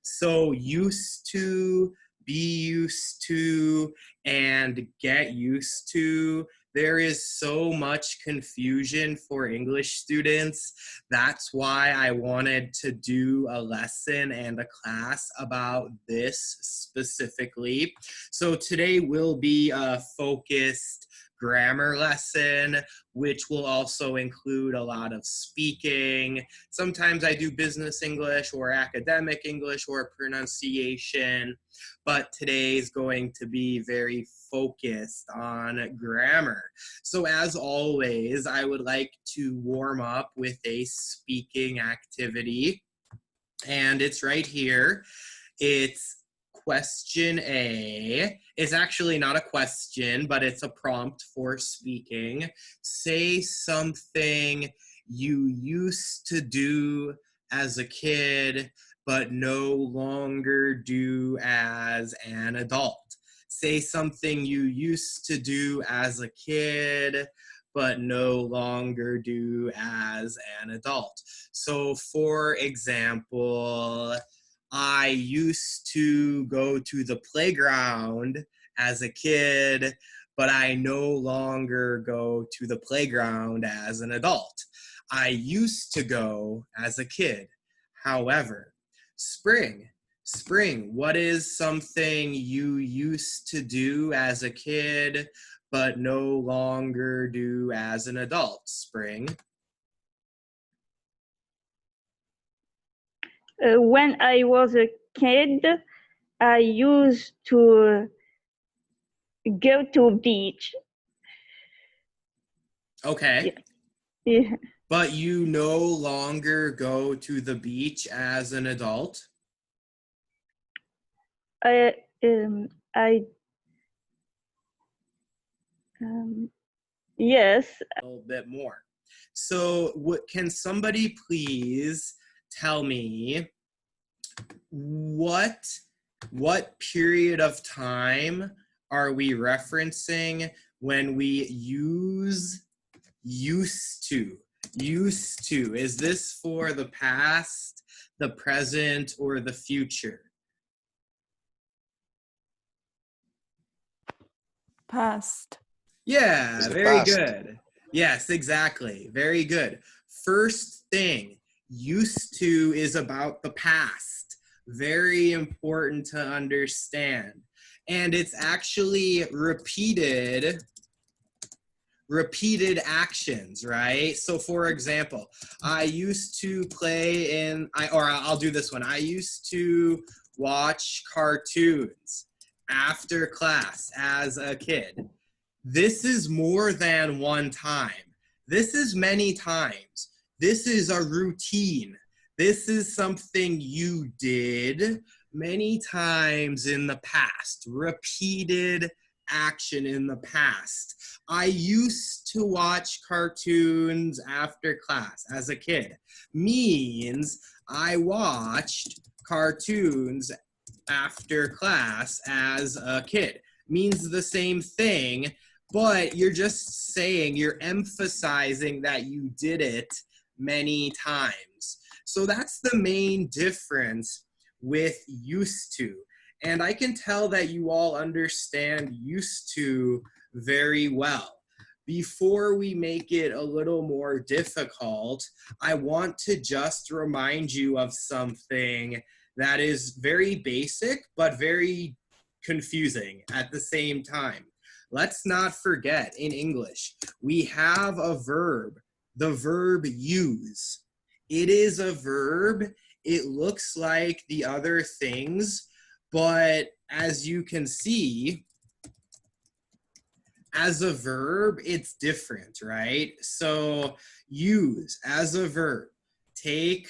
So used to, be used to, and get used to. There is so much confusion for English students. That's why I wanted to do a lesson and a class about this specifically. So today will be a focused grammar lesson, which will also include a lot of speaking. Sometimes I do business English or academic English or pronunciation, but today is going to be very focused on grammar. So as always, I would like to warm up with a speaking activity, and it's right here. It's question A. It's actually not a question, but it's a prompt for speaking. Say something you used to do as a kid, but no longer do as an adult. Say something you used to do as a kid, but no longer do as an adult. So for example, I used to go to the playground as a kid, but I no longer go to the playground as an adult. I used to go as a kid. However, spring, what is something you used to do as a kid, but no longer do as an adult? Spring. When I was a kid, I used to go to beach. Okay. Yeah. But you no longer go to the beach as an adult? Yes. A little bit more. So can somebody please tell me what period of time are we referencing when we use used to? Used to. Is this for the past, the present, or the future? Past. Yeah, very good. Yes, exactly. Very good. First thing, used to is about the past. Very important to understand. And it's actually repeated actions, right? So for example, I used to play I'll do this one. I used to watch cartoons after class as a kid. This is more than one time. This is many times. This is a routine. This is something you did many times in the past. Repeated action in the past. I used to watch cartoons after class as a kid. Means I watched cartoons after class as a kid. Means the same thing, but you're just saying, you're emphasizing that you did it many times. So that's the main difference with used to. And I can tell that you all understand used to very well. Before we make it a little more difficult, I want to just remind you of something that is very basic, but very confusing at the same time. Let's not forget, in English, we have a verb, the verb use. It is a verb. It looks like the other things, but as you can see, as a verb, it's different, right? So use as a verb, take,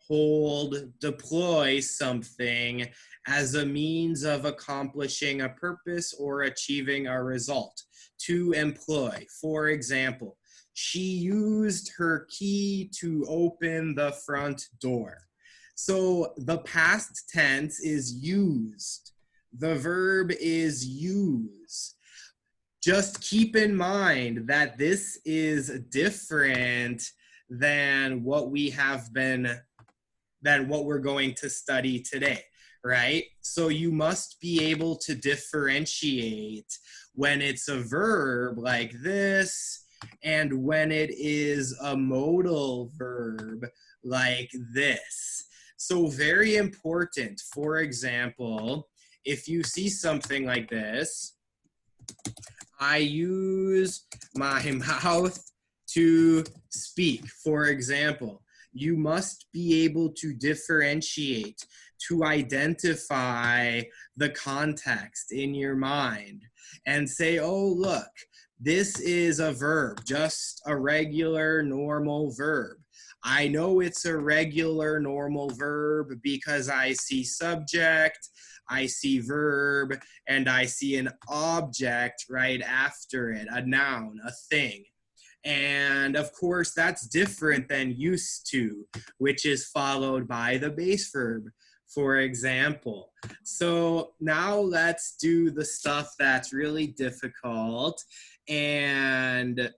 hold, deploy something as a means of accomplishing a purpose or achieving a result. To employ, for example, she used her key to open the front door. So the past tense is used. The verb is use. Just keep in mind that this is different than what we're going to study today. right? So you must be able to differentiate when it's a verb like this and when it is a modal verb like this. So very important. For example, if you see something like this, I use my mouth to speak. For example, you must be able to differentiate, to identify the context in your mind and say, oh, look, this is a verb, just a regular normal verb. I know it's a regular normal verb because I see subject, I see verb, and I see an object right after it, a noun, a thing. And of course, that's different than used to, which is followed by the base verb, for example. So now let's do the stuff that's really difficult. And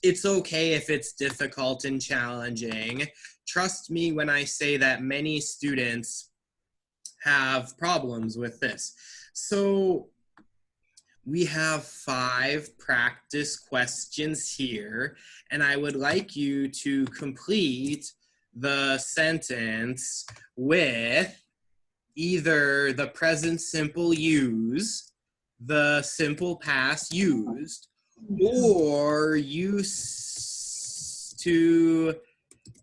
it's okay if it's difficult and challenging. Trust me when I say that many students have problems with this. So we have 5 practice questions here, and I would like you to complete the sentence with either the present simple use, the simple past used, or used to,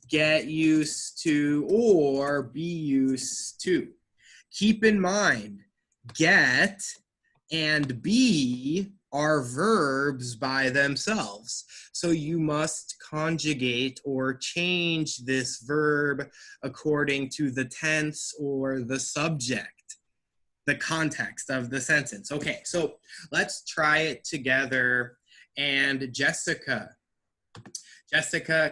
get used to, or be used to. Keep in mind, get and be are verbs by themselves. So you must conjugate or change this verb according to the tense or the subject, the context of the sentence. Okay, so let's try it together. And Jessica,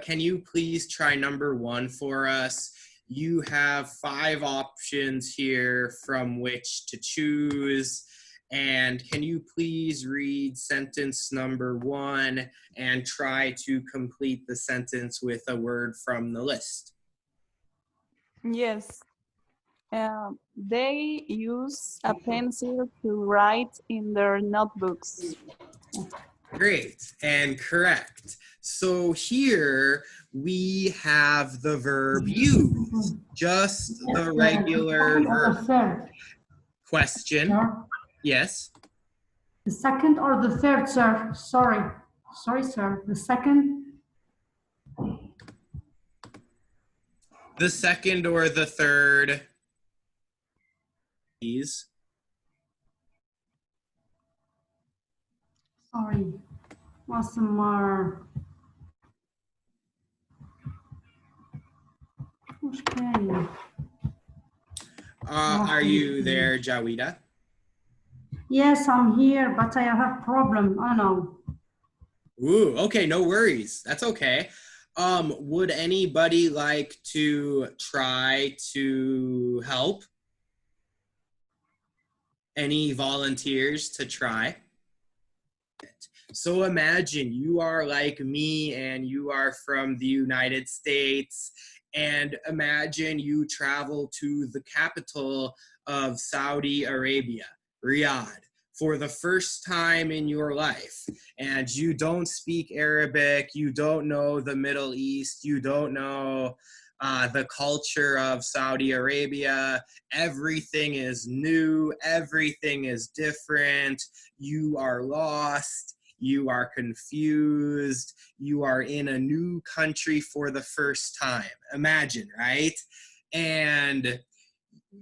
can you please try number 1 for us? You have 5 options here from which to choose. And can you please read sentence number 1 and try to complete the sentence with a word from the list? Yes. They use a pencil to write in their notebooks. Great and correct. So here we have the verb use, just the regular verb. Question? Sir? Yes. The second or the third, sir? Sorry, sir. The second? The second or the third, please. Sorry. What's the more? Okay. Are you there, Jawida? Yes, I'm here, but I have a problem. I know. Ooh, okay, no worries. That's okay. Would anybody like to try to help? Any volunteers to try? So imagine you are like me and you are from the United States, and imagine you travel to the capital of Saudi Arabia, Riyadh, for the first time in your life, and you don't speak Arabic, you don't know the Middle East, you don't know the culture of Saudi Arabia. Everything is new, everything is different, you are lost, you are confused, you are in a new country for the first time. Imagine, right? And,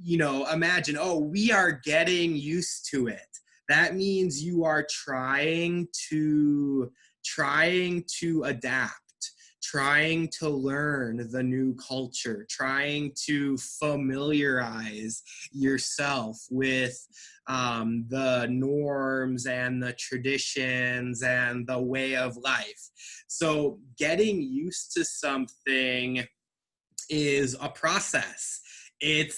you know, imagine, oh, we are getting used to it. That means you are trying to adapt, trying to learn the new culture, trying to familiarize yourself with the norms and the traditions and the way of life. So getting used to something is a process. It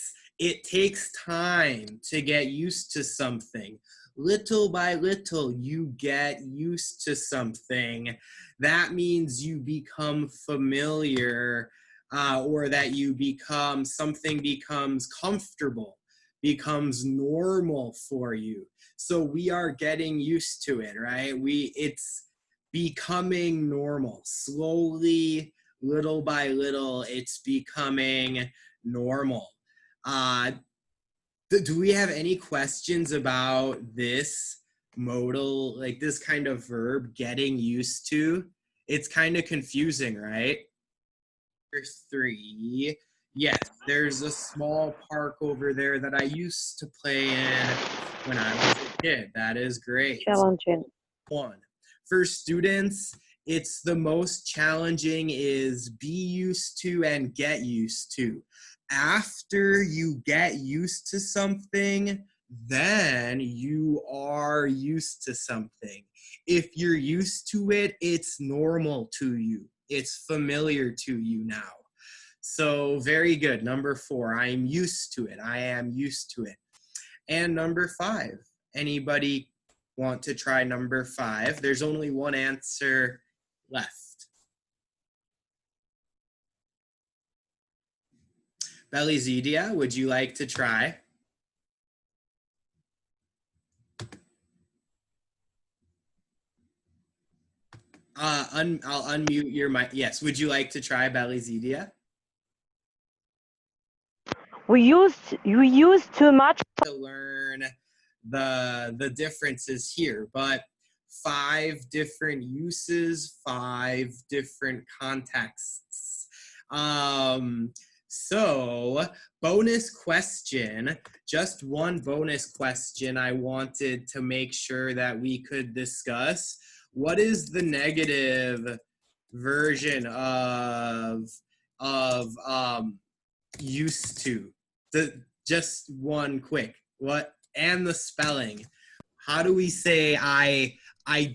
takes time to get used to something. Little by little, you get used to something. That means you become familiar or that something becomes comfortable, becomes normal for you. So we are getting used to it, right? It's becoming normal. Slowly, little by little, it's becoming normal. Do we have any questions about this modal, like this kind of verb, getting used to? It's kind of confusing, right? Number 3. Yes, there's a small park over there that I used to play in when I was a kid. That is great. Challenging. 1. For students, it's the most challenging is be used to and get used to. After you get used to something, then you are used to something. If you're used to it, it's normal to you. It's familiar to you now. So very good. Number 4, I am used to it. I am used to it. And number 5, anybody want to try number 5? There's only one answer left. Belizidia, would you like to try? I'll unmute your mic. Yes, would you like to try, Belizidia? You use too much. To learn the differences here, but 5 different uses, 5 different contexts. So bonus question, just one bonus question I wanted to make sure that we could discuss. What is the negative version of used to? Just one quick. What? And the spelling. How do we say I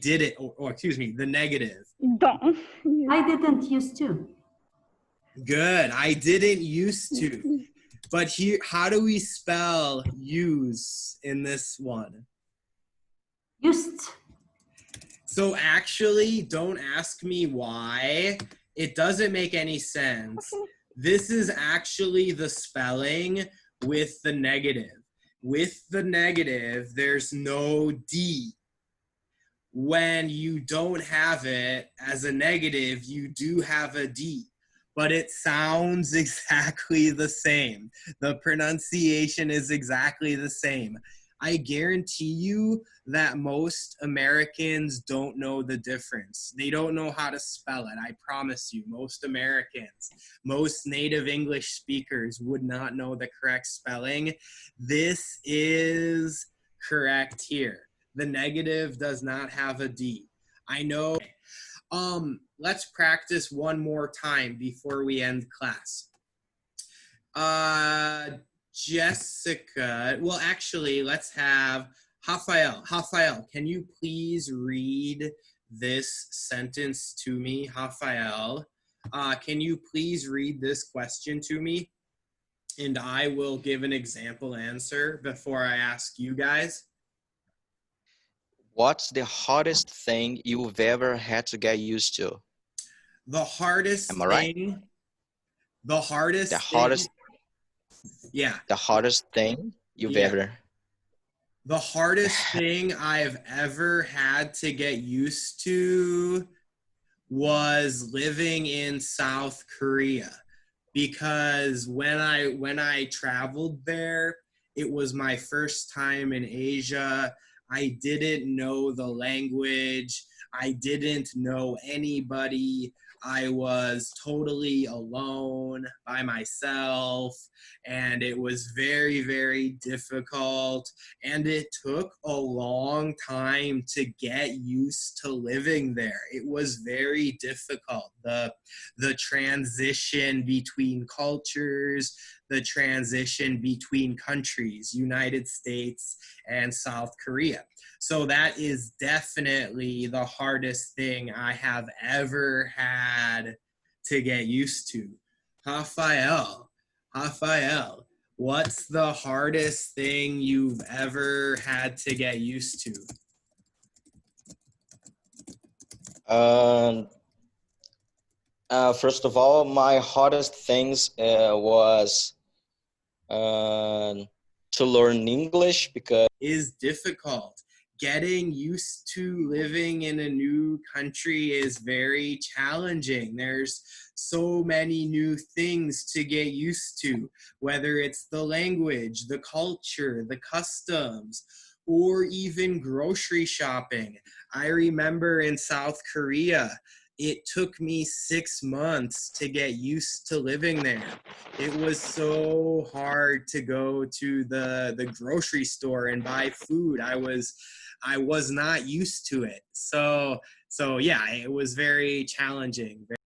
did it, or excuse me, the negative? Don't. I didn't used to. Good. I didn't used to. But here, how do we spell use in this one? Used. So actually, don't ask me why. It doesn't make any sense. This is actually the spelling with the negative. With the negative, there's no D. When you don't have it as a negative, you do have a D. But it sounds exactly the same. The pronunciation is exactly the same. I guarantee you that most Americans don't know the difference. They don't know how to spell it. I promise you, most Americans, most native English speakers would not know the correct spelling. This is correct here. The negative does not have a D. I know. Let's practice one more time before we end class. Jessica, well, actually, let's have Rafael. Rafael, can you please read this sentence to me? Rafael, can you please read this question to me? And I will give an example answer before I ask you guys. What's the hardest thing you've ever had to get used to? The hardest Am I right? thing. The hardest. Yeah. The hardest thing you've ever. The hardest thing I've ever had to get used to was living in South Korea, because when I traveled there, it was my first time in Asia. I didn't know the language. I didn't know anybody. I was totally alone by myself, and it was very, very difficult, and it took a long time to get used to living there. It was very difficult. The transition between cultures, the transition between countries, United States and South Korea. So that is definitely the hardest thing I have ever had to get used to. Rafael, what's the hardest thing you've ever had to get used to? First of all, my hardest things was to learn English because is difficult. Getting used to living in a new country is very challenging. There's so many new things to get used to, whether it's the language, the culture, the customs, or even grocery shopping. I remember in South Korea, it took me 6 months to get used to living there. It was so hard to go to the grocery store and buy food. I was not used to it. So yeah, it was very challenging.